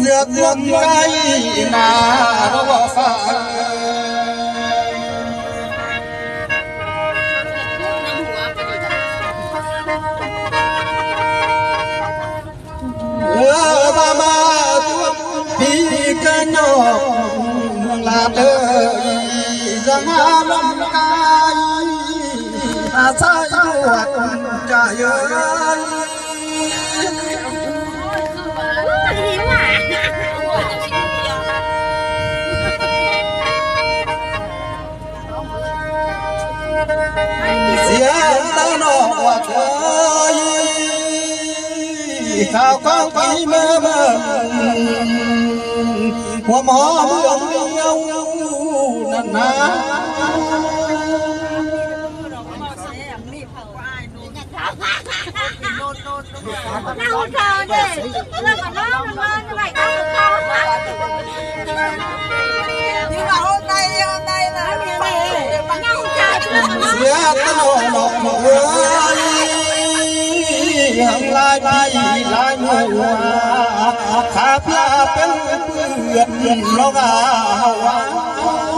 เลือกเรื่องไกลนาเราบอกฟ้ามาตัวพี่กันยอกเมืองลาเตยจะงามลำกายอาศัยดวงใจเอ้ยเสียงตาหนอกว่าเคยข่าวข้าวไปเมื่อหัวหมอเมืองเดียวนั่นนะน้าเขาเด็กเรื่องของน้องมันไหลน้าเขาที่เราในนะเสียตาหนอกเอ้ยหังลายใบลายมือขาพลาเป็นเพื่อนเราเอา